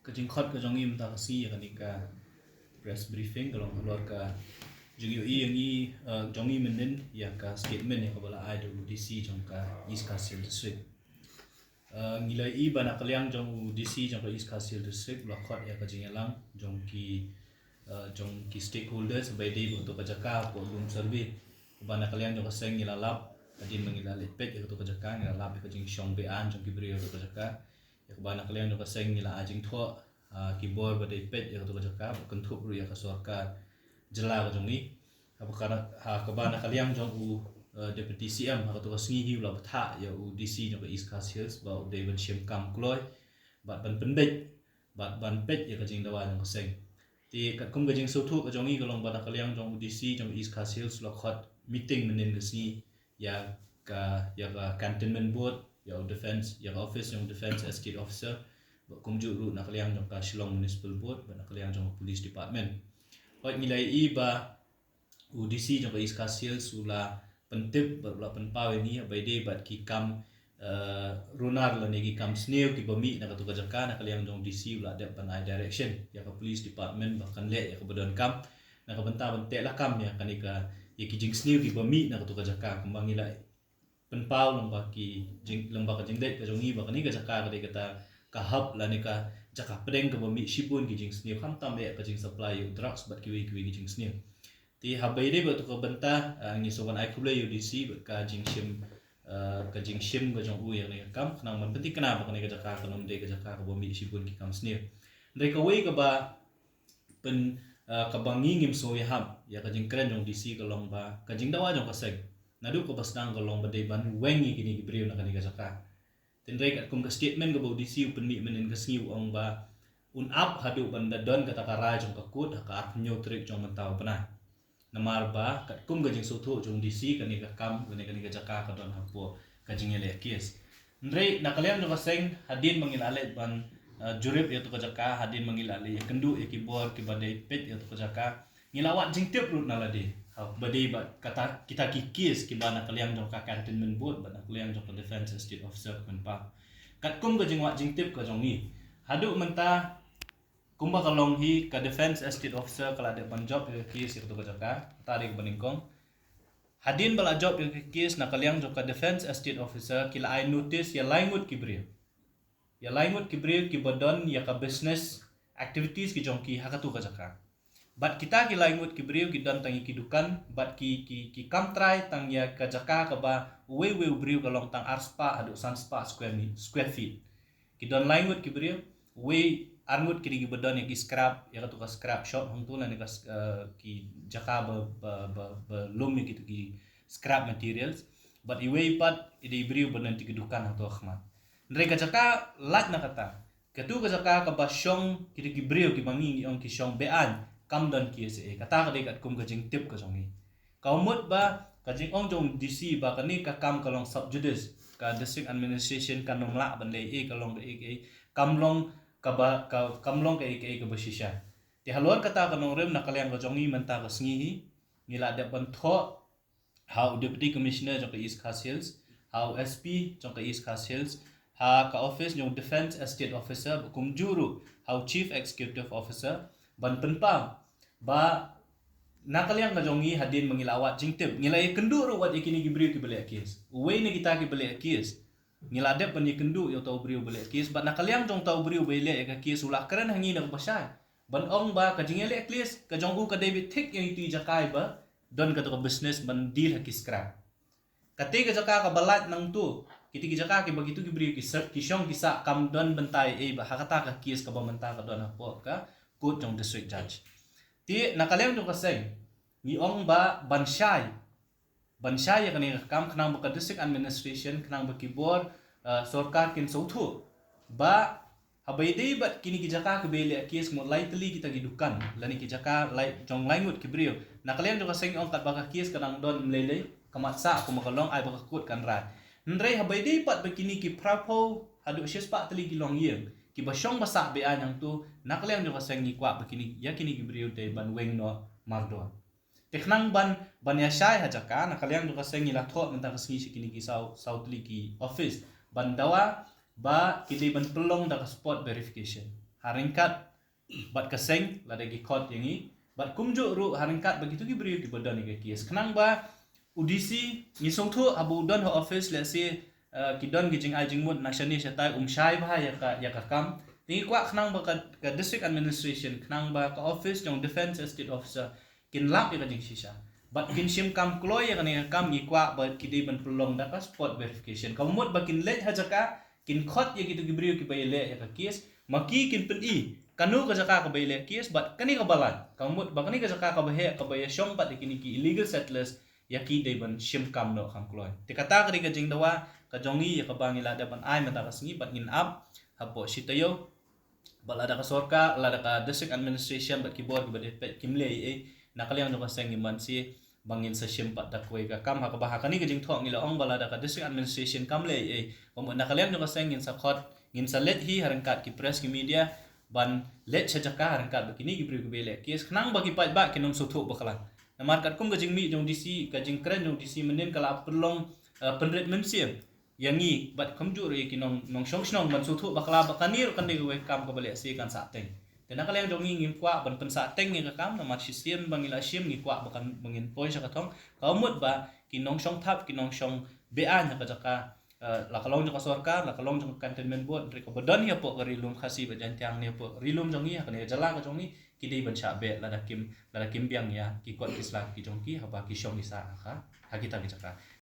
kajingkhot ka jongi mta kasi ya kanika press briefing kalau keluar ka jongi yang jongi menen ya ka statement ya kabala ai do DC jong ka East Castle District ngilai i bana kalyang jong DC jong ka East Castle District lakhot ya ka jingelang jong ki stakeholders by day untuk kajaka ko lum survey bana kalyang jong ka seng ngilalap kadin mengilali pet ya to kajaka ngilalap ka jing shong bean jong ki brio to kajaka ya bana kalyang jong ka seng ngila ajing tho keyboard badai pet ya to kajaka kentup ru ya ka sorka jela ka jongi apakah kabana kalyang jong deputy CM ha to kasngi hi la tha ya DC jong ka East Coast Hills ba David Shem kam kloi bat ban penbet bat ban pet ya ka jing dawa jong ka seng ti kat kum ka jing so thu ka jongi ka long bana kalyang jong DC jong East Coast Hills la khot meeting menen ka si ya ka cantonment board ya defense ya office jong defense estate officer kum ju ru na kalyang jong ka Shillong Municipal Board bana kalyang jong police department hoi nilai i ba UDC jong ka East Coast Hills sula pentip berla penpau ini by day bat ki kam runar la ni ki kam sneu ki bami na ka tu ka jaka na kalyang jong DC ula de panai direction ya ka police department bahkan le ya ka badon kam na ka benta bente la kam ya kanika ya ki jing sneu ki bami na ka tu ka jaka kembang ila penpau lomba ki jing lomba ka jing det ka jongi ba kanika jaka ka de kata ka hub la ni ka jaka pedeng ka bami shibun ki jing sneu kham tam le ka jing supply drugs bat ki ki jing sneu ti habai de batu ka benta ngi soban ai kuble UDC ka jing shim ka jong u yang ni kam nang man penti kana ba ka jaka ka nom de ka jaka ka bomi sibun ki kam sneu ndai ka wei ka ba pen ka bangi ngim so ya ham ya ka jing kren jong DC ka long ba ka jing dawa jong ka seg nadu ko basdang ka long ba de ban wengi kini ki breu na ka jaka tin ndai ka kum ka statement ka ba DC pen mi menen ka sngiu ong ba un up hadu banda don ka ta ka ra jong ka kut ka ap nyo trik jong mentau pana namar ba kat kum gajing soto jong DC kani ka kam kani ka jaka ka don hapo ka jingele kies ndrei nakalian jong seng hadin mangilale ban jurip ya to ka jaka hadin mangilale ya kendu ya keyboard ki badai pet ya to ka jaka ngilawat jing tip rut nalade ha badai ba kata kita ki kies ki bana kalian jong ka cantonment board bana kalian jong ka defense state officer kan pa kat kum gajing wat jing tip ka jong ni hadu menta kumba kalong hi ka defense estate officer kala de ban job ya kes itu ka jaka tarik baningkong hadin bala job ya kes na kalyang jok ka defense estate officer kila ai notice ya laingut kibre ki badon ya ka business activities ki jong ki hakatu ka jaka bat kita ki laingut kibre ki don tangi kidukan bat ki kam try tang ya ka jaka ka ba we briu kalong tang arspa adu sanspa square feet ki don laingut kibre we armut kiri gi bedon ki scrap ya ka tu ka scrap shop hang tu la ni ka ki jaka ba lum ni ki scrap materials but iwe pat ide ibriu benon ti kedukan hang tu khmat ndre ka jaka lat na kata ka tu ka jaka ka ba shong kiri ki briu ki bangi ong ki shong bean kam don ki se kata ka de kat kum ka jing tip ka jongi ka umut ba ka jing ong jong DC ba ka ni ka kam ka long subjudice ka district administration ka nom la ban le ka long de kam long kamlong ke basisha ti halon kata ka nong rem nakalian ka jongi menta ka sngi hi ngila de ban tho how deputy commissioner jong ka East Coast Hills how SP jong ka East Coast Hills ha ka office jong defense estate officer kum juru how chief executive officer ban penpa ba nakalian ka jongi hadin mangilawat jingtip ngila e kendur wat ikini gibri ki bele kes we ni kita ki bele kes ngiladep pan yikendu yo tau briu bele kis bat nakaliang jong tau briu bele ka kis ulah keren hangi nak pasai ban ong ba ka jingele klis ka jong u ka David Thick yang itu jakai ba don ka to business ban deal ha kiskra kate ka jaka ka balat nang tu kiti ki jaka ki begitu ki briu ki shong kisa kam don bentai ba hakata ka kis ka ba menta ka don ha po ka court jong district judge ti nakaliang jong ka seng ni ong ba ban shai ya kani kam khnang ba district administration khnang ba keyboard sarkar kin sauthu ba habai dei bat kini ki jaka ke bele kes mo lightly kita gidukan lani ki jaka lai jong laingut ki brio nakalian jo seng ong kat ba kes kanang don mlele kamatsa ko makalong ai ba kut kan rat ndrei habai dei pat ba kini ki prapo hadu shispa tli ki long yeng ki ba shong ba sa be anyang tu nakalian jo seng ni kwa ba kini ya kini ki brio te ban weng no mardo teknang ban ya shai ha jaka nakalian jo seng ni la tho menta kasngi sikini ki southly ki office ban dawa ba kini ban pelong da spot verification haringkat bat kaseng lada gi kot yang i bat kumjo ru haringkat begitu gi beri ki bodan ni kies kenang ba udisi ni song thu abu don ho office le si ki don gi jing ai jing mut nasyani shatai shai ba ya ka kam ni kwa kenang ba ka district administration kenang ba ka office jong defense estate officer kin lap ya ka jing sisa bat kin sim kam kloy ya kan kam gi kwa ba ki di ban pelong da ka spot verification kamut ba kin let ha jaka kin khot ya gitu gi beri ki ba le ya ka kies maki kin pen i kanu ka jaka ka baile kies bat kani ka balan kamut ba kani ka jaka ka bahe ka baya syong pat kini ki illegal settlers ya ki dei ban sim kam no kham kloy te kata ka ka jing dawa ka jongi ya ka bangi la da ban ai mata ka singi bat ngin up hapo sitayo bala da ka sorka la da ka district administration bat ki board ba de pet kimle e nakaliang no ka sengi man si bangin sa sim pat da koi ka kam ha ka ba kani ka jing thong ila ong bala da ka district administration kamle e pom nakaliang no ka sengin sa khot ngin sa let hi harangkat ki press ki media ban let chajaka harangkat begini gibri gebele kies kenang bagi pat ba kinom sothuk bakala namar kat kum gajing mi jong disi gajing kren jong disi menen kala perlong penret memsiem yangi bat kamjur ye kinom nong shong snong ban sothuk bakala bakanir kan de we kam ka bale si kan sa teng tena kala yang jong ngim kwa ban pen sa teng ni ka kam namar system bangila sim ngi kwa bakan bangin point sa katong kaumut ba kinong shong thap kinong shong bean ka jaka la kalong jong sorkar la kalong jong cantonment board reko bodan hi po rilum khasi bajan tiang ni po rilum jong hi hakane jala ka jong ni kidei ban cha be la da kim biang ya ki kot kisla ki jong ki haba ki shong isa ka hakita ki jaka